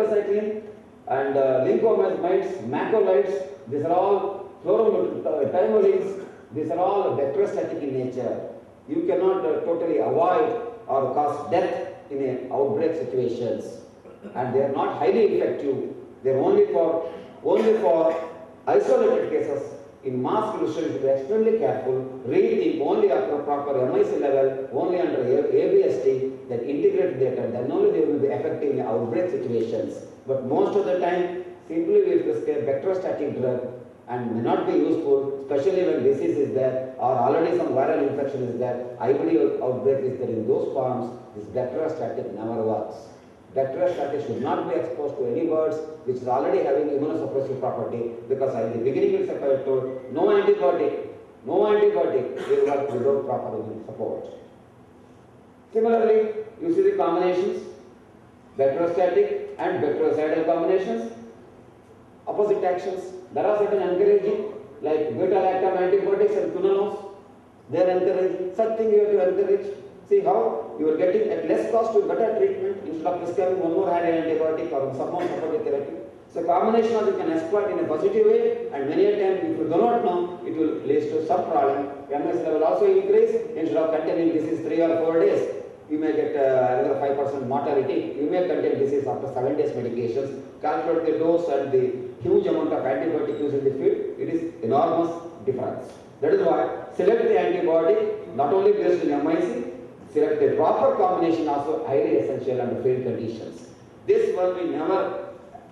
tetracycline and lincomides, macrolides. These are all fluorothymolines. These are all bacteriostatic in nature. You cannot totally avoid or cause death in a outbreak situations, and they are not highly effective. They are only for isolated cases. In mass solution, to be extremely careful, rethink only after proper MIC level, only under ABST, then integrate data, then only they will be effective in outbreak situations. But most of the time, simply we prescribe bacteriostatic drug and may not be useful, especially when disease is there or already some viral infection is there. IBD outbreak is there in those forms. This bacteriostatic never works. Bacteriostatic should not be exposed to any birds which is already having immunosuppressive property, because at the beginning itself I told no antibiotic will work without proper immune support. Similarly, you see the combinations, bacteriostatic and bactericidal combinations, opposite actions. There are certain encouraging, like beta-lactam antibiotics and quinolones. They are encouraging. Such thing you have to encourage. See how you are getting at less cost to better treatment instead of prescribing one more high antibiotic or some more supportive therapy. So combination of you can exploit in a positive way, and many a time if you do not know, it will lead to some problem. MS level also increase. Instead of containing disease 3 or 4 days, you may get another 5% mortality. You may contain disease after 7 days medications. Calculate the dose and the huge amount of antibiotic used in the field. It is enormous difference. That is why select the antibiotic not only based on MIC, select the proper combination also highly essential under field conditions. This one we never,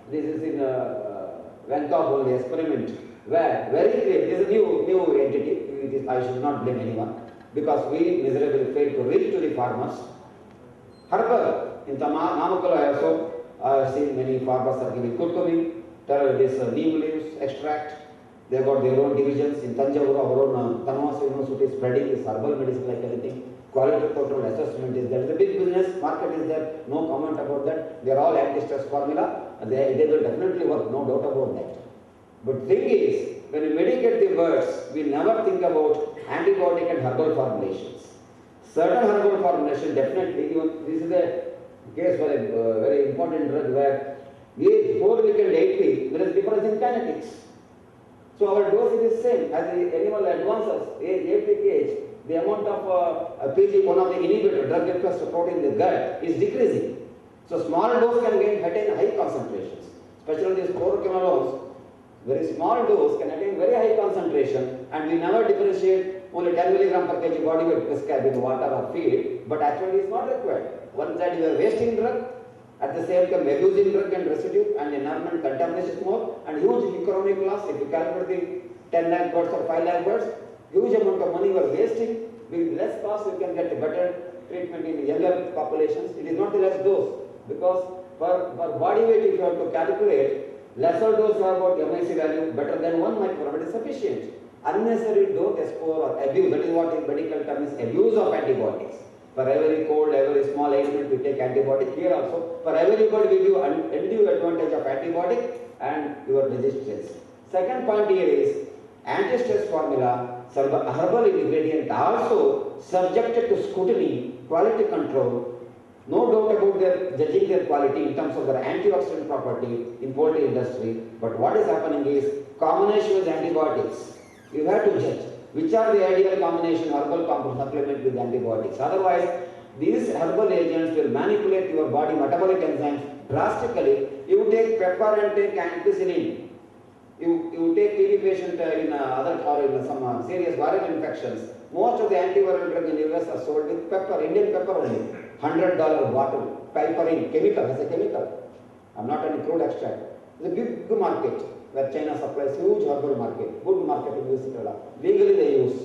this is in Vancouver experiment where very clear, this is a new entity, I should not blame anyone because we miserably failed to reach to the farmers. Herbal, in Namakkal I have seen many farmers are giving curcumin, this neem leaves extract. They got their own divisions. In Tanjavur, our own Padmashri University is spreading this herbal medicine like anything. Quality control assessment is there. The big business market is there. No comment about that. They are all anti-stress formula. And they will definitely work. No doubt about that. But thing is, when we medicate the birds, we never think about antibiotic and herbal formulations. Certain herbal formulation definitely. Even this is a case for a very important drug where age 4 week and 8 week there is difference in kinetics. So our dose is the same as the animal advances, 8 week age, the amount of PG, one of the inhibitor, drug request protein in the gut is decreasing. So small dose can attain high concentrations, especially these fluoroquinolones. Very small dose can attain very high concentration, and we never differentiate only 10 mg per kg body weight prescribed in water or feed, but actually it's not required. One side you are wasting drug, at the same time abusing drug and residue and environment contamination more, and huge economic loss. If you calculate the 10 lakh birds or 5 lakh birds, huge amount of money you are wasting. With less cost you can get a better treatment in younger populations. It is not the less dose, because for body weight if you have to calculate, lesser dose have about MIC value better than 1 microgram, it is sufficient. Unnecessary don't explore or abuse, that is what in medical term is abuse of antibiotics. For every cold, every small ailment we take antibiotic. Here also, for every cold we give undue advantage of antibiotic and your resistance. Second point here is anti-stress formula, herbal ingredient also subjected to scrutiny, quality control. No doubt about their judging their quality in terms of their antioxidant property in poultry industry. But what is happening is combination with antibiotics. You have to judge which are the ideal combination herbal supplement with antibiotics. Otherwise, these herbal agents will manipulate your body metabolic enzymes drastically. You take pepper and take ampicillin. You take TB patient in other or in some serious viral infections. Most of the antiviral drugs in US are sold with pepper, Indian pepper only. $100 bottle, piperine, chemical, as a chemical. I'm not any crude extract. It's a big market where China supplies huge herbal market, good market in US. Legally they use,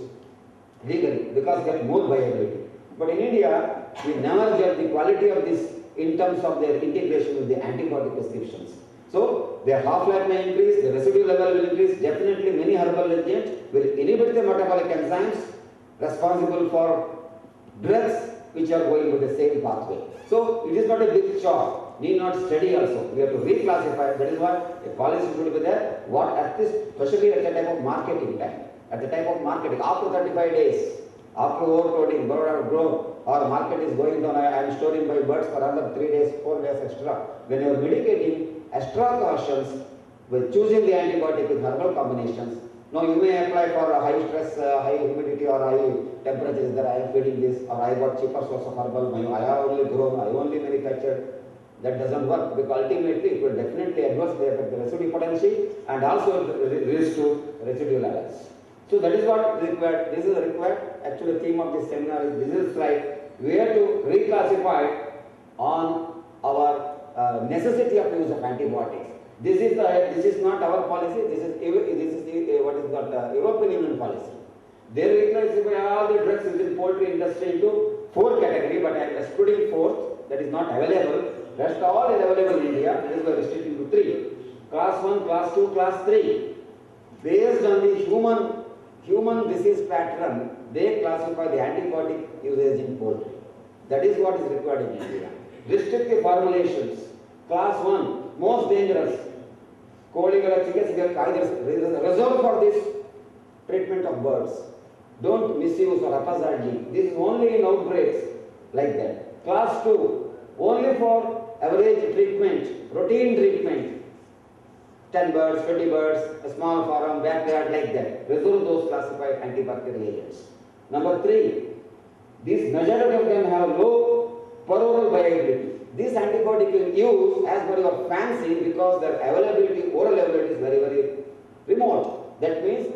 legally, because they have more viability. But in India, we never judge the quality of this in terms of their integration with the antibiotic prescriptions. So their half-life may increase, the residue level will increase. Definitely many herbal agents will inhibit the metabolic enzymes responsible for drugs which are going with the same pathway. So it is not a big job, need not study also. We have to reclassify. That is why a policy should be there. What at this, especially at the time of marketing time, at the time of marketing, after 35 days, After overcrowding, bird have grown, or market is going down, I am storing my birds for another 3 days, 4 days extra. When you are medicating, extra cautions with choosing the antibiotic with herbal combinations. Now you may apply for a high stress, high humidity or high temperatures that I am feeding this, or I got cheaper source of herbal, I have only grown, I only manufactured. That doesn't work because ultimately it will definitely adversely affect the residue potency and also leads to residue levels. So that is what is required. This is required. Actually, the theme of this seminar is this is like we have to reclassify on our necessity of use of antibiotics. This is not our policy. This is what is called European Union policy. They reclassify all the drugs within poultry industry into 4 categories, but I am excluding 4th that is not available. Rest all is available in India. That is why restricting to 3. Class 1, class 2, class 3. Based on the human disease pattern, they classify the antibiotic usage in poultry. That is what is required in India. Restrictive formulations. Class 1, most dangerous. Koligala, chickens, reserved for this treatment of birds. Don't misuse or haphazardly. This is only in outbreaks like that. Class 2, only for average treatment, routine treatment. 10 birds, 20 birds, a small farm, backyard like that. Reserve those classified antibacterial agents. Number 3, these majority of them have low per-oral viability. This antibiotic you use as per your fancy because their availability, oral availability is very, very remote. That means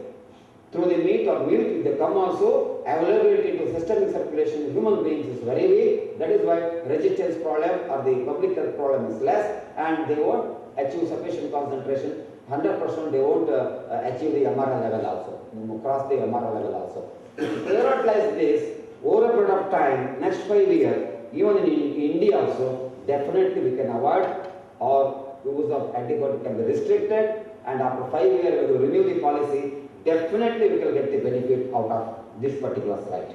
through the meat or milk, if they come also, availability to systemic circulation in human beings is very weak. That is why resistance problem or the public health problem is less, and they won't achieve sufficient concentration. 100% they won't achieve the MRL level also, cross the MRL level also. If you prioritize this over a period of time, next 5 years, even in India also, definitely we can avoid or use of antibiotic can be restricted, and after 5 years when we renew the policy, definitely we can get the benefit out of this particular slide.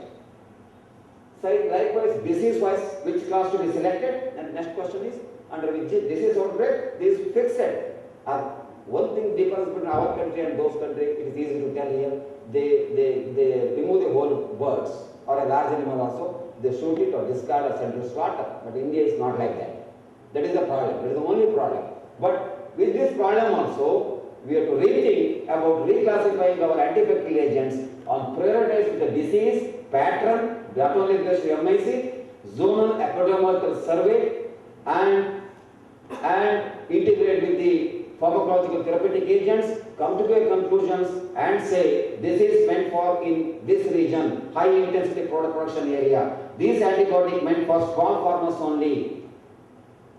So likewise, disease-wise, which class to be selected? And next question is, under which disease outbreak, this fixed. One thing difference between our country and those countries, it is easy to tell here. They remove the whole birds or a large animal also, they shoot it or discard or send to slaughter. But India is not like that. That is the problem. That is the only problem. But with this problem also, we have to rethink about reclassifying our antibacterial agents on prioritize the disease pattern, not only based on MIC, zonal epidemiological survey, and integrate with the pharmacological therapeutic agents, come to a conclusions and say this is meant for in this region, high intensity product production area. These antibiotic meant for small farmers only.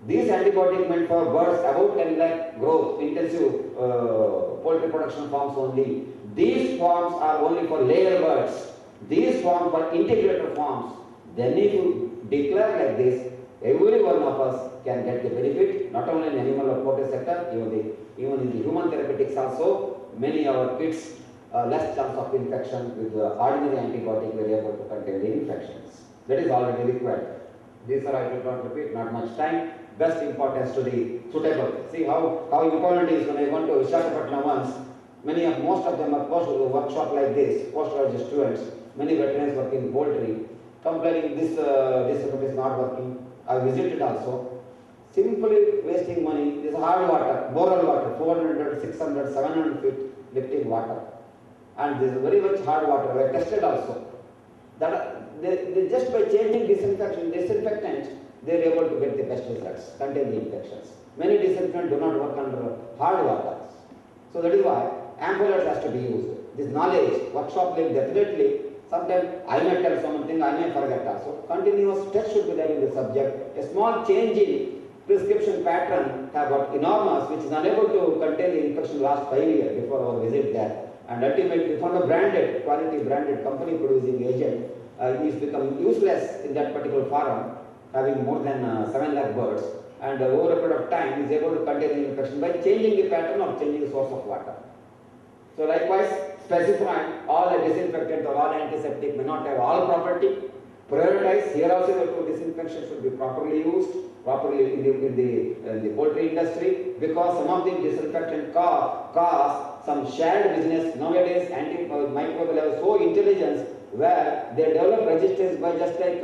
These antibiotic meant for birds about 10 lakh growth, intensive poultry production farms only. These farms are only for layer birds. These farms are integrated farms. Then if you declare like this, every one of us can get the benefit, not only in animal or poultry sector, even in the human therapeutics also, many our kids less chance of infection with the ordinary antibiotic we are able to contain the infections. That is already required. These are, I will not repeat, not much time. Best importance to the suitable. See how important it is when I went to Visakhapatnam once, most of them are post workshop like this, postgraduate students, many veterans working in poultry, complaining this is not working. I visited also. Simply wasting money. This hard water, boral water, 400, 600, 700 feet lifting water. And this is very much hard water. I tested also. That they just by changing disinfectant, they are able to get the best results, contain the infections. Many disinfectants do not work under hard water. So that is why ampoules has to be used. This knowledge, workshop like definitely, sometimes I may tell something, I may forget also. Continuous test should be there in the subject. A small change in prescription pattern have got enormous, which is unable to contain the infection last 5 years before our visit there. And ultimately, from a branded, quality branded company producing agent, is becoming useless in that particular farm, having more than 7 lakh birds, and over a period of time is able to contain the infection by changing the pattern or changing the source of water. So likewise, specifying all the disinfectant or all antiseptic may not have all property. Prioritize, here also the disinfection should be properly used, properly in the poultry industry, because some of the disinfectant cause some shared business. Nowadays, antimicrobial have so intelligence, where they develop resistance by just like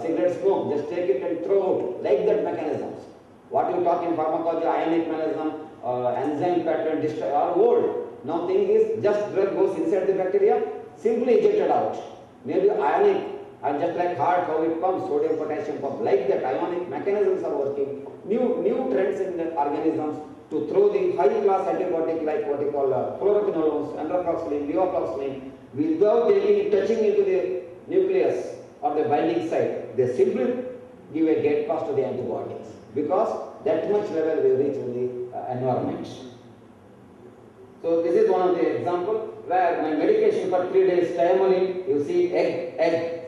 cigarette smoke, just take it and throw out, like that mechanisms. What you talk in pharmacology, ionic mechanism, enzyme pattern, are old. Now thing is, just drug goes inside the bacteria, simply ejected out. Maybe ionic, and just like heart, how it pumps, sodium, potassium pump, like that ionic mechanisms are working. New trends in the organisms to throw the high-class antibiotic like what you call fluoroquinolones, enrofloxacin, levofloxacin, without touching into the nucleus or the binding site. They simply give a gate pass to the antibiotics because that much level we reach in the environment. So this is one of the example where my medication for 3 days, thiamine, you see egg.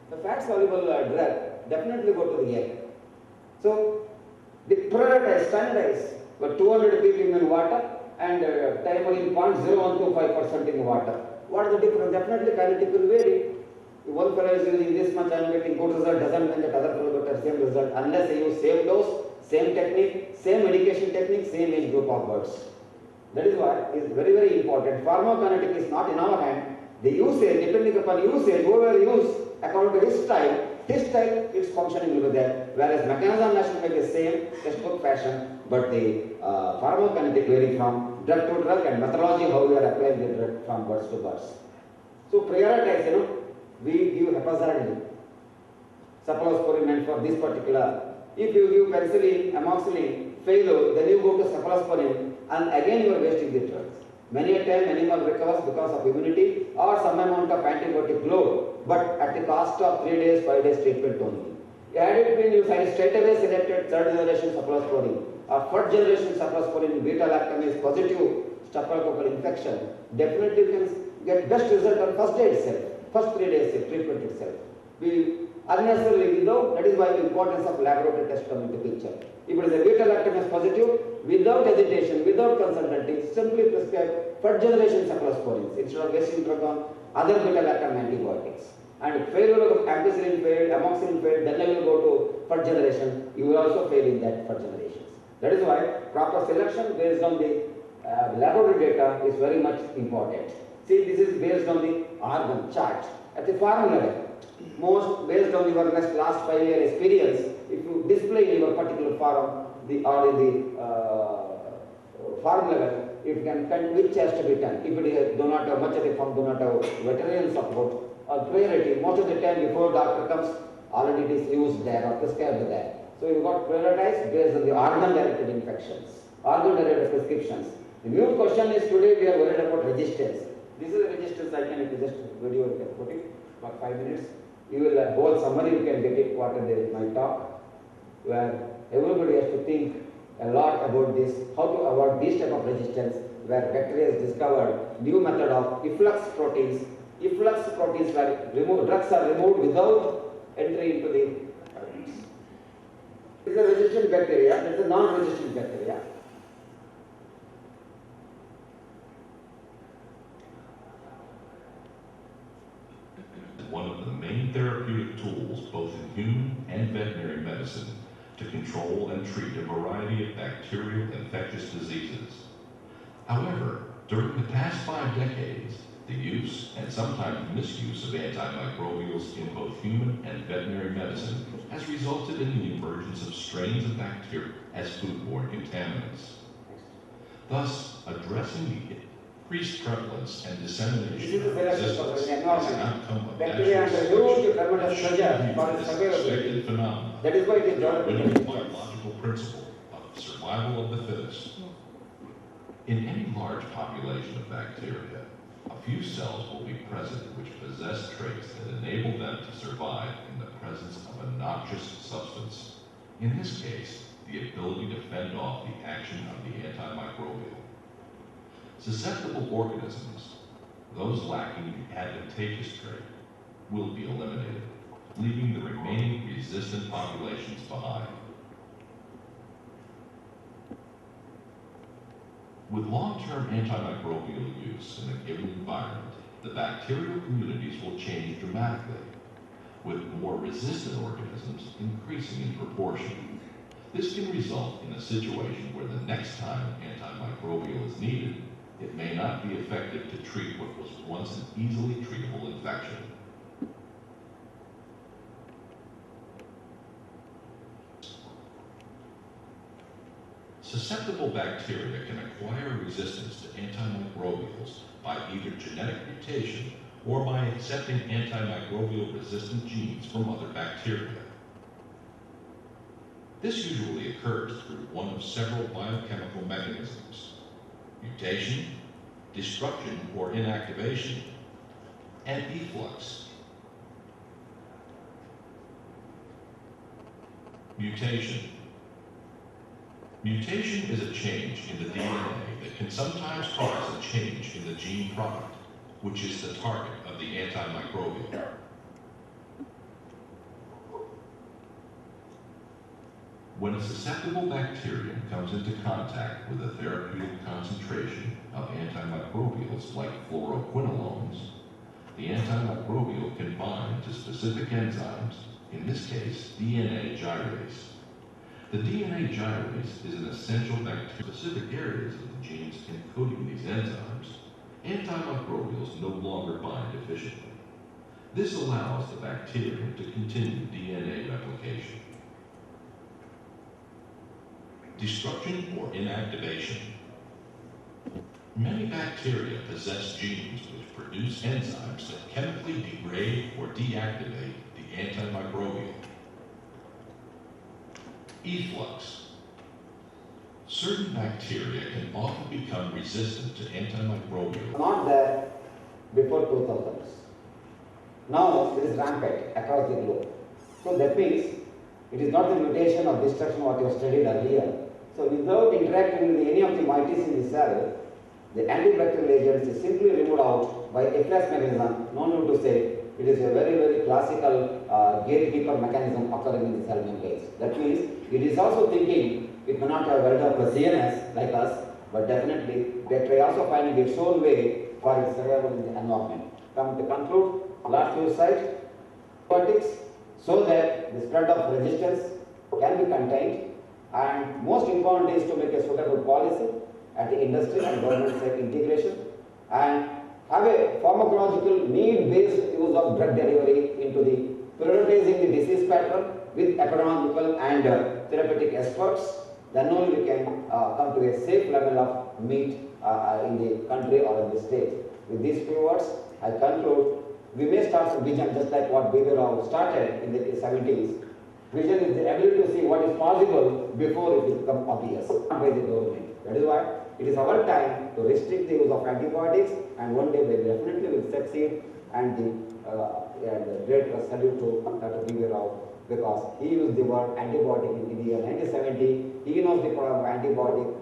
The fat-soluble drug definitely go to the egg. So the prioritize, standardize, but 200 ppm in water and thiamine 0.0125% in water. What is the difference? Definitely kinetic will vary. If one fellow is using this much, I am getting good result, doesn't mean that other fellow got the same result unless they use same dose, same technique, same medication technique, same age group of birds. That is why it is very, very important. Pharmacokinetic is not in our hand. The usage, depending upon usage, whoever use according to his style, its functioning will be there. Whereas mechanism action may be the same, textbook fashion, but the pharmacokinetic vary from drug to drug and methodology how we are applying the drug from birds to birds. So prioritize, we give haphazardly cephalosporin meant for this particular. If you give penicillin, amoxicillin, failure, then you go to cephalosporin and again you are wasting the drugs. Many a time animal recovers because of immunity or some amount of antibiotic load, but at the cost of 3 days, 5 days treatment only. Added pain, you straight away selected third generation cephalosporin or fourth generation cephalosporin beta-lactamase positive staphylococcal infection. Definitely you can get best result on first day itself, first 3 days treatment itself. We unnecessarily without, that is why the importance of laboratory test come into picture. If it is a beta-lactamase positive, without hesitation, without consulting, simply prescribe first generation cephalosporins instead of wasting drug on other beta-lactam antibiotics. And failure of ampicillin failed, amoxicillin failed, then I will go to first generation, you will also fail in that first generations. That is why proper selection based on the laboratory data is very much important. See, this is based on the organ chart at the farm level. Most based on your last 5 year experience, if you display in your particular farm or in the farm level, you can which has to be done. If it is do not have much of the farm, do not have veterinarian support or priority, most of the time before doctor comes, already it is used there or prescribed there. So you got prioritized based on the organ directed infections, organ directed prescriptions. The new question is today we are worried about resistance. This is the resistance I can just video you can put it for 5 minutes. You will whole summary you can get it what is my talk, where everybody has to think a lot about this, how to avoid this type of resistance, where bacteria has discovered new method of efflux proteins. Efflux proteins where drugs are removed without entry into the organism. This is a resistant bacteria, this is a non-resistant bacteria. One of the main therapeutic tools, both in human and veterinary medicine, to control and treat a variety of bacterial infectious diseases. However, during the past 5 decades, the use and sometimes misuse of antimicrobials in both human and veterinary medicine has resulted in the emergence of strains of bacteria as foodborne contaminants. Thus, addressing the increased prevalence and dissemination of resistance as an outcome of bacteria under huge tremendous pressure for its survival. Phenomenon. That is why it is The biological principle of survival of the fittest. In any large population of bacteria, a few cells will be present which possess traits that enable them to survive in the presence of a noxious substance. In this case, the ability to fend off the action of the antimicrobial. Susceptible organisms, those lacking the advantageous trait, will be eliminated, leaving the remaining resistant populations behind. With long-term antimicrobial use in a given environment, the bacterial communities will change dramatically, with more resistant organisms increasing in proportion. This can result in a situation where the next time antimicrobial is needed, it may not be effective to treat what was once an easily treatable infection. Susceptible bacteria can acquire resistance to antimicrobials by either genetic mutation or by accepting antimicrobial resistant genes from other bacteria. This usually occurs through one of several biochemical mechanisms: mutation, destruction or inactivation, and efflux. Mutation. Mutation is a change in the DNA that can sometimes cause a change in the gene product, which is the target of the antimicrobial. When a susceptible bacterium comes into contact with a therapeutic concentration of antimicrobials like fluoroquinolones, the antimicrobial can bind to specific enzymes, in this case, DNA gyrase. The DNA gyrase is an essential bacteria. Specific areas of the genes encoding these enzymes, antimicrobials no longer bind efficiently. This allows the bacterium to continue DNA replication. Destruction or inactivation. Many bacteria possess genes which produce enzymes that chemically degrade or deactivate the antimicrobial. Efflux. Certain bacteria can often become resistant to antimicrobial. Not there before 2000s. Now it is rampant across the globe. So that means it is not the mutation or destruction what you have studied earlier. So without interacting with any of the moieties in the cell, the antibacterial agents is simply removed out by efflux mechanism. No need to say, it is a very, very classical gatekeeper mechanism occurring in the cell membranes. That means it is also thinking it may not have well-developed CNS like us, but definitely bacteria also finding its own way for its survival in the environment. Come to conclude, last few slides, antibiotics, so that the spread of resistance can be contained, and most important is to make a suitable policy at the industry and government side integration, and have a pharmacological need-based use of drug delivery into the prioritizing the disease pattern with epidemiological and therapeutic experts. Then only we can come to a safe level of meat in the country or in the state. With these few words, I conclude. We may start from vision just like what B.V. Rao started in the 70s. Vision is the ability to see what is possible before it becomes obvious, not by the government. That is why it is our time to restrict the use of antibiotics, and one day they definitely will succeed. And the great salute to Dr.B.V. Rao, because he used the word antibiotic in the year 1970. He knows the problem of antibiotic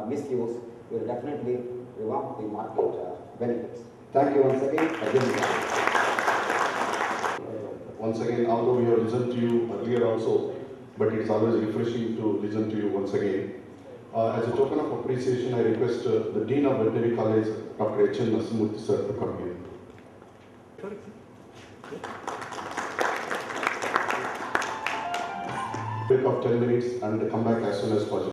misuse will definitely revamp the market benefits. Thank you once again. Once again, although we have listened to you earlier also, but it is always refreshing to listen to you once again. As a token of appreciation, I request the Dean of Veterinary College, Dr. H. N. Nasamurthy sir, to come here. Break of 10 minutes and come back as soon as possible.